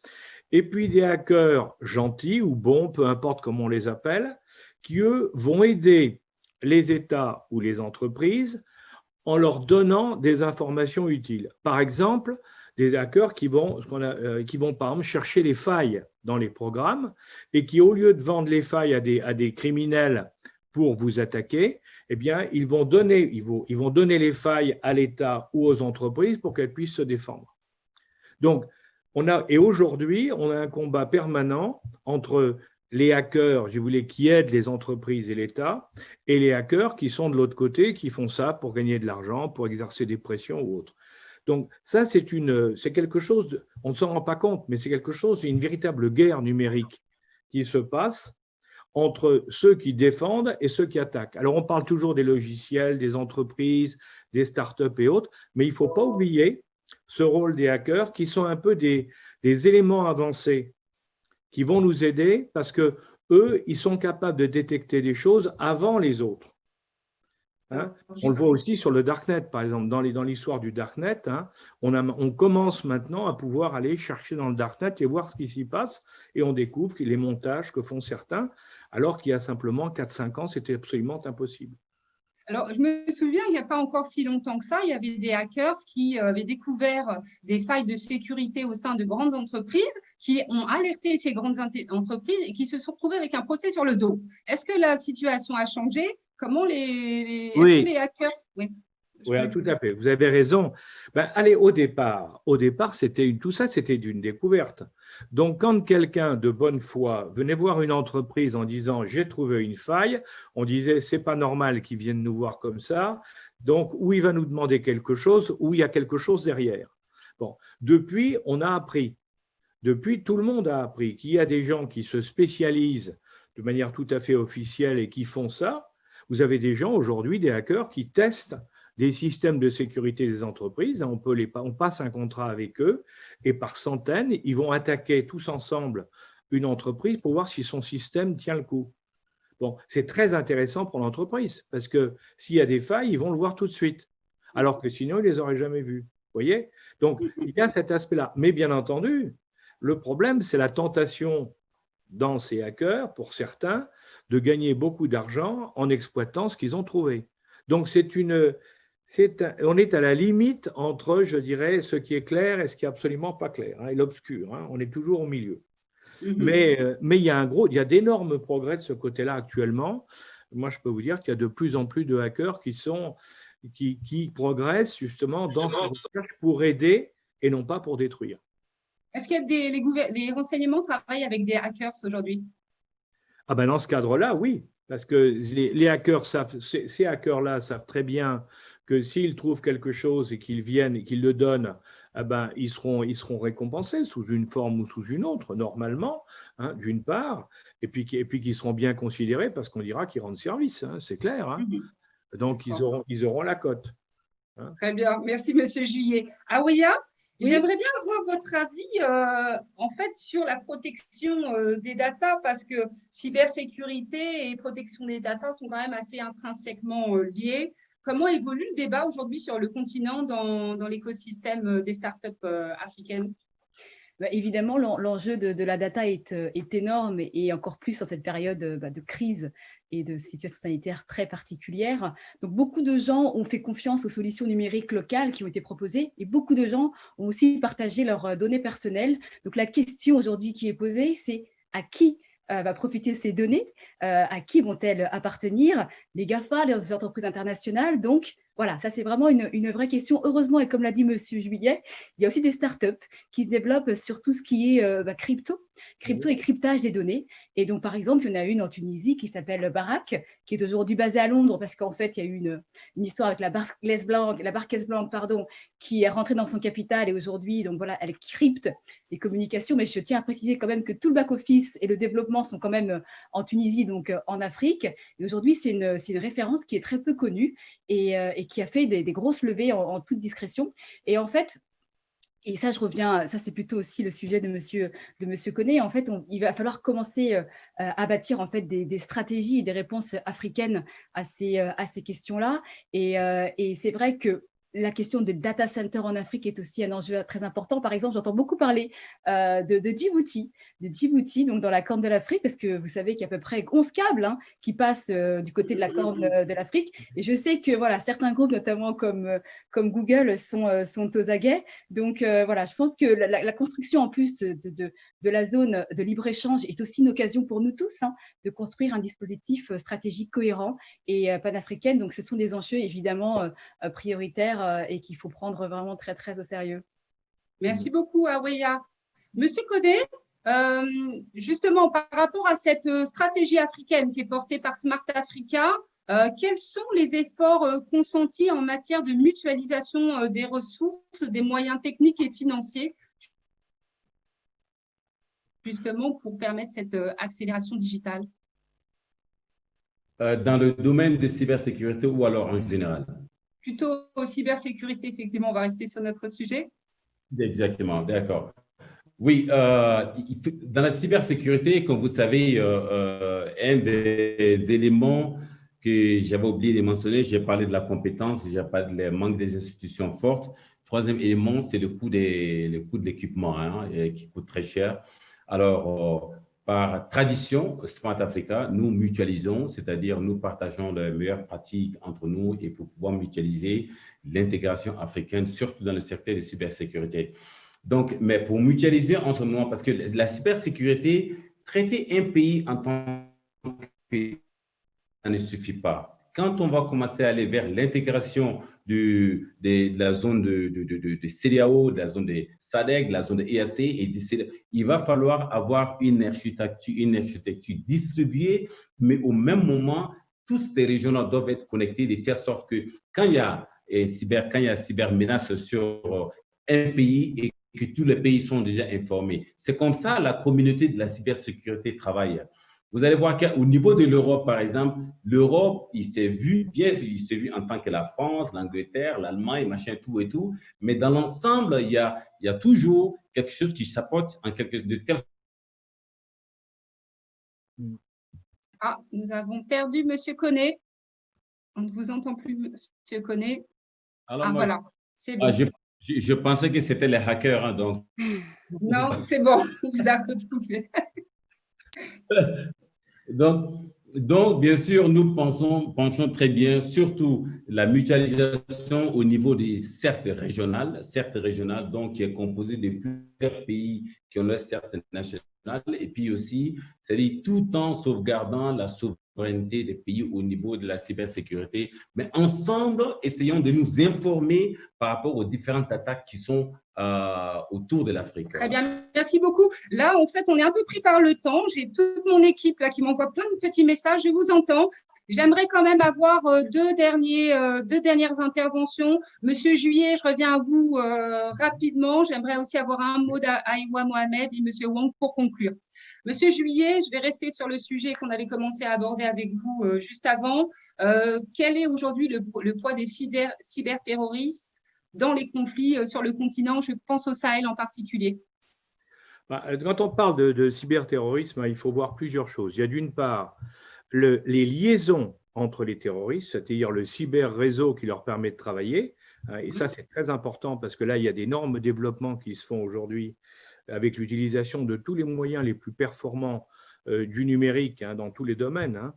Et puis des hackers gentils ou bons, peu importe comment on les appelle, qui, eux, vont aider les États ou les entreprises en leur donnant des informations utiles. Par exemple, des hackers qui vont, par exemple, chercher les failles dans les programmes et qui, au lieu de vendre les failles à des criminels pour vous attaquer, eh bien, ils vont donner les failles à l'État ou aux entreprises pour qu'elles puissent se défendre. Donc, aujourd'hui, on a un combat permanent entre les hackers, je voulais, qui aident les entreprises et l'État, et les hackers qui sont de l'autre côté, qui font ça pour gagner de l'argent, pour exercer des pressions ou autre. Donc ça, c'est quelque chose, on ne s'en rend pas compte, mais c'est quelque chose, une véritable guerre numérique qui se passe entre ceux qui défendent et ceux qui attaquent. Alors, on parle toujours des logiciels, des entreprises, des startups et autres, mais il ne faut pas oublier ce rôle des hackers qui sont un peu des éléments avancés qui vont nous aider parce que eux, ils sont capables de détecter des choses avant les autres. On le voit aussi sur le Darknet, par exemple, dans l'histoire du Darknet, on commence maintenant à pouvoir aller chercher dans le Darknet et voir ce qui s'y passe, et on découvre les montages que font certains, alors qu'il y a simplement 4-5 ans, c'était absolument impossible. Alors, je me souviens, il n'y a pas encore si longtemps que ça, il y avait des hackers qui avaient découvert des failles de sécurité au sein de grandes entreprises, qui ont alerté ces grandes entreprises et qui se sont retrouvés avec un procès sur le dos. Est-ce que la situation a changé? Comment Oui. Est-ce que les hackers… Oui, tout à fait, vous avez raison. Allez, au départ, tout ça, c'était une découverte. Donc, quand quelqu'un de bonne foi venait voir une entreprise en disant « j'ai trouvé une faille », on disait « c'est pas normal qu'ils viennent nous voir comme ça », donc ou il va nous demander quelque chose, ou il y a quelque chose derrière. Bon, depuis, on a appris. Depuis, tout le monde a appris qu'il y a des gens qui se spécialisent de manière tout à fait officielle et qui font ça. Vous avez des gens aujourd'hui, des hackers, qui testent des systèmes de sécurité des entreprises. On passe un contrat avec eux et par centaines, ils vont attaquer tous ensemble une entreprise pour voir si son système tient le coup. Bon, c'est très intéressant pour l'entreprise parce que s'il y a des failles, ils vont le voir tout de suite, alors que sinon, ils ne les auraient jamais vues. Vous voyez? Donc, il y a cet aspect-là. Mais bien entendu, le problème, c'est la tentation dans ces hackers, pour certains, de gagner beaucoup d'argent en exploitant ce qu'ils ont trouvé. Donc, on est à la limite entre, je dirais, ce qui est clair et ce qui est absolument pas clair, et l'obscur. On est toujours au milieu. Mais il y a d'énormes progrès de ce côté-là actuellement. Moi, je peux vous dire qu'il y a de plus en plus de hackers qui progressent justement dans cette recherche pour aider et non pas pour détruire. Est-ce qu'il y a les renseignements travaillent avec des hackers aujourd'hui? Dans ce cadre-là, oui. Parce que les hackers ces hackers-là savent très bien que s'ils trouvent quelque chose et qu'ils viennent et qu'ils le donnent, ils seront récompensés sous une forme ou sous une autre, normalement, d'une part, et puis qu'ils seront bien considérés parce qu'on dira qu'ils rendent service, c'est clair. Donc, ils auront la cote. Très bien. Merci, M. Juillet. Aouya, j'aimerais bien avoir votre avis en fait sur la protection des datas parce que cybersécurité et protection des datas sont quand même assez intrinsèquement liés. Comment évolue le débat aujourd'hui sur le continent dans l'écosystème des startups africaines? Évidemment, l'enjeu de la data est énorme et encore plus dans cette période de crise et de situation sanitaire très particulière. Donc, beaucoup de gens ont fait confiance aux solutions numériques locales qui ont été proposées et beaucoup de gens ont aussi partagé leurs données personnelles. Donc, la question aujourd'hui qui est posée, c'est à qui va profiter ces données, à qui vont-elles appartenir? Les GAFA, les entreprises internationales, donc Voilà, ça c'est vraiment une vraie question. Heureusement, et comme l'a dit Monsieur Juillet, il y a aussi des startups qui se développent sur tout ce qui est crypto et cryptage des données. Et donc, par exemple, il y en a une en Tunisie qui s'appelle Barak, qui est aujourd'hui basée à Londres parce qu'en fait, il y a eu une histoire avec la Barclays Bank, pardon, qui est rentrée dans son capital et aujourd'hui, donc voilà, elle crypte les communications. Mais je tiens à préciser quand même que tout le back-office et le développement sont quand même en Tunisie, donc en Afrique. Et aujourd'hui, c'est une référence qui est très peu connue et qui a fait des grosses levées en toute discrétion. Et en fait, et ça, je reviens, ça c'est plutôt aussi le sujet de Monsieur Koné. En fait, il va falloir commencer à bâtir en fait des stratégies et des réponses africaines à ces questions-là. Et c'est vrai que la question des data centers en Afrique est aussi un enjeu très important. Par exemple, j'entends beaucoup parler de Djibouti, donc dans la Corne de l'Afrique, parce que vous savez qu'il y a à peu près 11 câbles qui passent du côté de la Corne de l'Afrique. Et je sais que voilà, certains groupes, notamment comme Google, sont aux aguets. Donc voilà, je pense que la construction en plus de la zone de libre-échange est aussi une occasion pour nous tous de construire un dispositif stratégique cohérent et panafricain. Donc ce sont des enjeux évidemment prioritaires et qu'il faut prendre vraiment très, très au sérieux. Merci beaucoup, Aweya. Monsieur Koné, justement, par rapport à cette stratégie africaine qui est portée par Smart Africa, quels sont les efforts consentis en matière de mutualisation des ressources, des moyens techniques et financiers, justement pour permettre cette accélération digitale? Dans le domaine de cybersécurité ou alors en général? Plutôt cybersécurité, effectivement, on va rester sur notre sujet. Exactement, d'accord. Oui, dans la cybersécurité, comme vous savez, un des éléments que j'avais oublié de mentionner, j'ai parlé de la compétence, j'ai parlé du manque des institutions fortes. Troisième élément, c'est le coût de l'équipement qui coûte très cher. Alors, par tradition, Smart Africa, nous mutualisons, c'est-à-dire nous partageons les meilleures pratiques entre nous et pour pouvoir mutualiser l'intégration africaine, surtout dans le secteur de cybersécurité. Donc, mais pour mutualiser en ce moment, parce que la cybersécurité, traiter un pays en tant que pays, ça ne suffit pas. Quand on va commencer à aller vers l'intégration de la zone de CEDEAO, de la zone de SADC, de la zone de EAC, il va falloir avoir une architecture distribuée, mais au même moment, toutes ces régions-là doivent être connectées de telle sorte que quand il y a cybermenace sur un pays et que tous les pays sont déjà informés. C'est comme ça la communauté de la cybersécurité travaille. Vous allez voir qu'au niveau de l'Europe, par exemple, l'Europe, il s'est vu en tant que la France, l'Angleterre, l'Allemagne, machin, tout et tout. Mais dans l'ensemble, il y a toujours quelque chose qui s'apporte en quelque de tel. Ah, nous avons perdu Monsieur Koné. On ne vous entend plus, Monsieur Koné. Alors, voilà, c'est bon. Je pensais que c'était les hackers, donc. Non, c'est bon, on vous a retrouvé. Donc, bien sûr, nous pensons très bien, surtout la mutualisation au niveau des certes régionales, donc qui est composé de plusieurs pays qui ont leur certes nationales, et puis aussi, c'est-à-dire tout en sauvegardant la souveraineté des pays au niveau de la cybersécurité. Mais ensemble, essayons de nous informer par rapport aux différentes attaques qui sont autour de l'Afrique. Très bien, merci beaucoup. Là, en fait, on est un peu pris par le temps. J'ai toute mon équipe là qui m'envoie plein de petits messages. Je vous entends. J'aimerais quand même avoir deux dernières interventions. Monsieur Juillet, je reviens à vous rapidement. J'aimerais aussi avoir un mot d'Aïwa Mohamed et Monsieur Wang pour conclure. Monsieur Juillet, je vais rester sur le sujet qu'on avait commencé à aborder avec vous juste avant. Quel est aujourd'hui le poids des cyberterroristes dans les conflits sur le continent? Je pense au Sahel en particulier. Quand on parle de cyberterrorisme, il faut voir plusieurs choses. Il y a d'une part les liaisons entre les terroristes, c'est-à-dire le cyber-réseau qui leur permet de travailler. Et ça, c'est très important parce que là, il y a d'énormes développements qui se font aujourd'hui avec l'utilisation de tous les moyens les plus performants du numérique dans tous les domaines.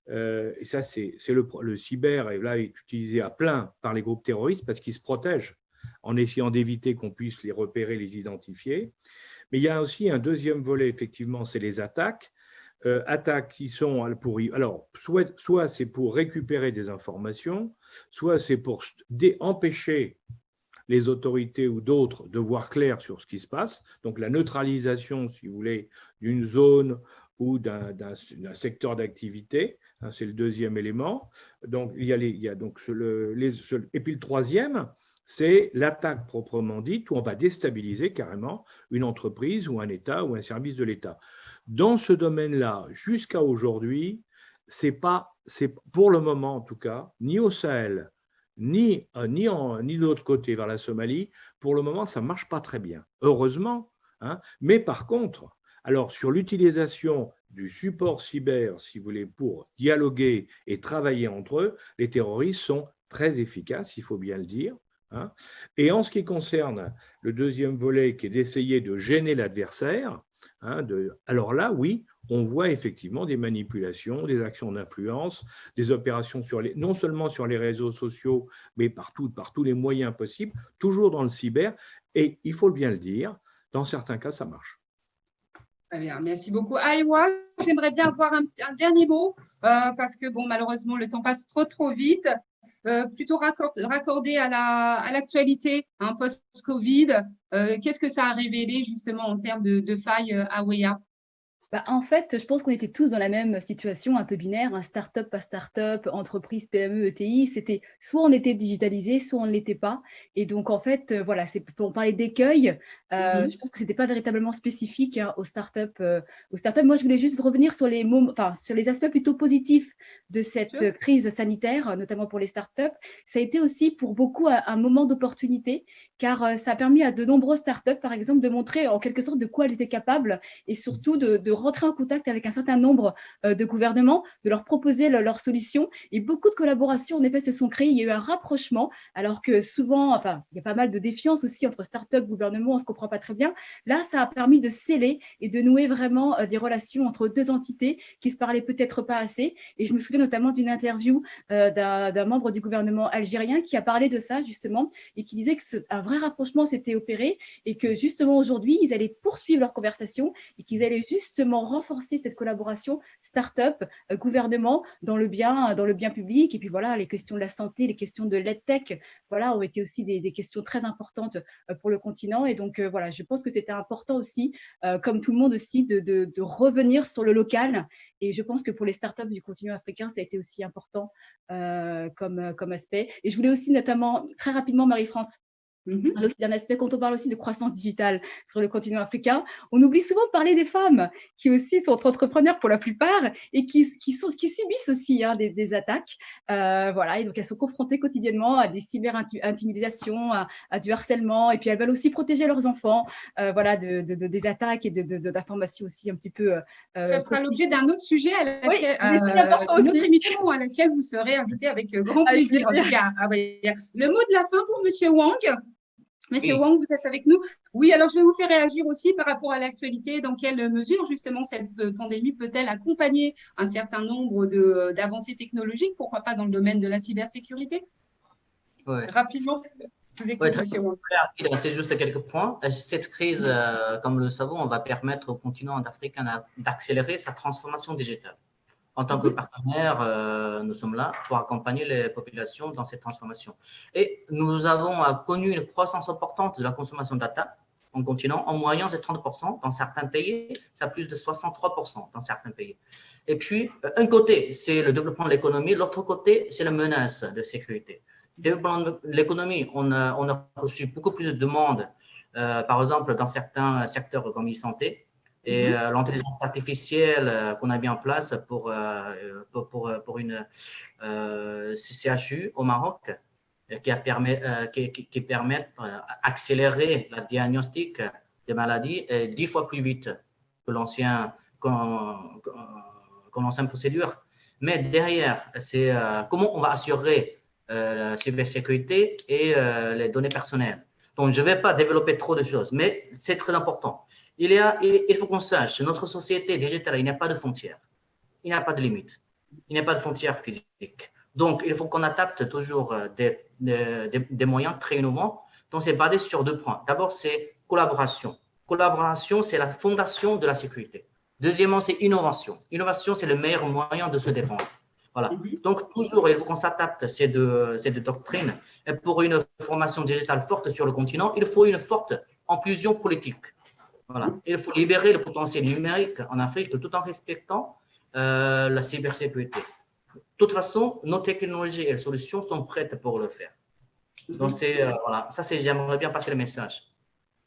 Et ça, c'est le cyber, et là, est utilisé à plein par les groupes terroristes parce qu'ils se protègent en essayant d'éviter qu'on puisse les repérer, les identifier. Mais il y a aussi un deuxième volet, effectivement, c'est les attaques. attaques qui sont pour… Alors, soit c'est pour récupérer des informations, soit c'est pour empêcher les autorités ou d'autres de voir clair sur ce qui se passe. Donc, la neutralisation, si vous voulez, d'une zone ou d'un secteur d'activité, hein, c'est le deuxième élément. Donc, il y a donc et puis le troisième, c'est l'attaque proprement dite, où on va déstabiliser carrément une entreprise ou un État ou un service de l'État. Dans ce domaine-là, jusqu'à aujourd'hui, c'est pour le moment en tout cas, ni au Sahel, ni de l'autre côté vers la Somalie, pour le moment, ça ne marche pas très bien. Heureusement, hein, mais par contre, alors sur l'utilisation du support cyber, si vous voulez, pour dialoguer et travailler entre eux, les terroristes sont très efficaces, il faut bien le dire. Hein. Et en ce qui concerne le deuxième volet, qui est d'essayer de gêner l'adversaire, hein, alors là, oui, on voit effectivement des manipulations, des actions d'influence, des opérations non seulement sur les réseaux sociaux, mais par tous les moyens possibles, toujours dans le cyber. Et il faut bien le dire, dans certains cas, ça marche. Très bien, merci beaucoup. Aïwa, j'aimerais bien avoir un dernier mot, parce que bon, malheureusement, le temps passe trop vite. Plutôt raccordé à l'actualité, hein, post-Covid, qu'est-ce que ça a révélé justement en termes de failles à Ouéa? En fait, je pense qu'on était tous dans la même situation, un peu binaire, un start-up, pas start-up, entreprise, PME, ETI. C'était soit on était digitalisé, soit on ne l'était pas. Et donc, en fait, voilà, c'est pour parler d'écueil. Je pense que ce n'était pas véritablement spécifique, hein, aux startups. Moi, je voulais juste revenir sur sur les aspects plutôt positifs de cette crise sanitaire, notamment pour les startups. Ça a été aussi pour beaucoup un moment d'opportunité, car ça a permis à de nombreuses startups, par exemple, de montrer en quelque sorte de quoi elles étaient capables et surtout de rentrer en contact avec un certain nombre de gouvernements, de leur proposer leurs solutions. Et beaucoup de collaborations, en effet, se sont créées. Il y a eu un rapprochement, alors que souvent, il y a pas mal de défiance aussi entre start-up, gouvernement, on ne se comprend pas très bien. Là, ça a permis de sceller et de nouer vraiment des relations entre deux entités qui se parlaient peut-être pas assez. Et je me souviens notamment d'une interview d'un membre du gouvernement algérien qui a parlé de ça, justement, et qui disait qu'un vrai rapprochement s'était opéré et que, justement, aujourd'hui, ils allaient poursuivre leur conversation et qu'ils allaient justement renforcer cette collaboration start-up, gouvernement dans le bien public. Et puis voilà, les questions de la santé, les questions de l'EdTech, voilà, ont été aussi des questions très importantes pour le continent. Et donc voilà, je pense que c'était important aussi, comme tout le monde aussi, de revenir sur le local. Et je pense que pour les startups du continent africain, ça a été aussi important comme aspect. Et je voulais aussi notamment, très rapidement, Marie-France, d'un aspect, quand on parle aussi de croissance digitale sur le continent africain, on oublie souvent de parler des femmes qui aussi sont entrepreneurs pour la plupart et qui subissent aussi, hein, des attaques. Voilà, et donc elles sont confrontées quotidiennement à des cyber-intimidations, à du harcèlement, et puis elles veulent aussi protéger leurs enfants, voilà, des attaques et d'informations aussi un petit peu… Ce sera l'objet d'un autre sujet, une autre émission à laquelle vous serez invité avec grand plaisir. En tout cas, le mot de la fin pour Monsieur Wang. Monsieur Wang, vous êtes avec nous. Oui, alors je vais vous faire réagir aussi par rapport à l'actualité. Dans quelle mesure, justement, cette pandémie peut-elle accompagner un certain nombre d'avancées technologiques, pourquoi pas dans le domaine de la cybersécurité? Rapidement, je vous écoute, Monsieur Wang. C'est juste quelques points. Cette crise, comme le savons, va permettre au continent africain d'accélérer sa transformation digitale. En tant que partenaire, nous sommes là pour accompagner les populations dans cette transformation. Et nous avons connu une croissance importante de la consommation de data en continent. En moyenne, c'est 30%. Dans certains pays, c'est plus de 63% dans certains pays. Et puis, un côté, c'est le développement de l'économie. L'autre côté, c'est la menace de sécurité. Développement de l'économie, on a reçu beaucoup plus de demandes, par exemple, dans certains secteurs comme e-santé. Et l'intelligence artificielle qu'on a mis en place pour une CCHU au Maroc, qui permet d'accélérer le diagnostic des maladies 10 fois plus vite que l'ancienne procédure. Mais derrière, c'est comment on va assurer la cybersécurité et les données personnelles. Donc, je ne vais pas développer trop de choses, mais c'est très important. Il faut qu'on sache, notre société digitale, il n'y a pas de frontières, il n'y a pas de limites, il n'y a pas de frontières physiques. Donc, il faut qu'on adapte toujours des moyens très innovants. Donc, c'est basé sur deux points. D'abord, c'est collaboration. Collaboration, c'est la fondation de la sécurité. Deuxièmement, c'est innovation. Innovation, c'est le meilleur moyen de se défendre. Voilà. Donc, toujours, il faut qu'on s'adapte à ces deux doctrines. Et pour une formation digitale forte sur le continent, il faut une forte inclusion politique. Voilà. Il faut libérer le potentiel numérique en Afrique tout en respectant la cybersécurité. De toute façon, nos technologies et les solutions sont prêtes pour le faire. Donc, voilà. Ça, j'aimerais bien passer le message.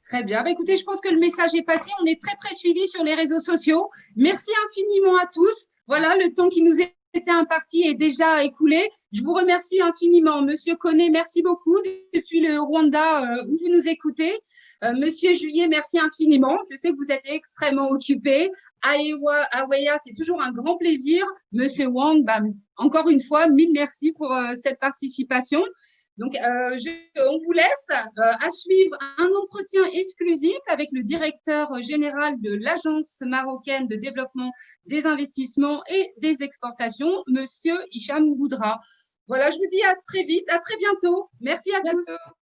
Très bien. Bah, écoutez, je pense que le message est passé. On est très, très suivis sur les réseaux sociaux. Merci infiniment à tous. Voilà, le temps qui nous était imparti est déjà écoulé. Je vous remercie infiniment. Monsieur Koné, merci beaucoup depuis le Rwanda où vous nous écoutez. Monsieur Juillet, merci infiniment. Je sais que vous êtes extrêmement occupé. Aweya, c'est toujours un grand plaisir. Monsieur Wang, bah, encore une fois, mille merci pour cette participation. Donc, on vous laisse à suivre un entretien exclusif avec le directeur général de l'Agence marocaine de développement des investissements et des exportations, Monsieur Hicham Boudra. Voilà, je vous dis à très vite, à très bientôt. Merci à tous.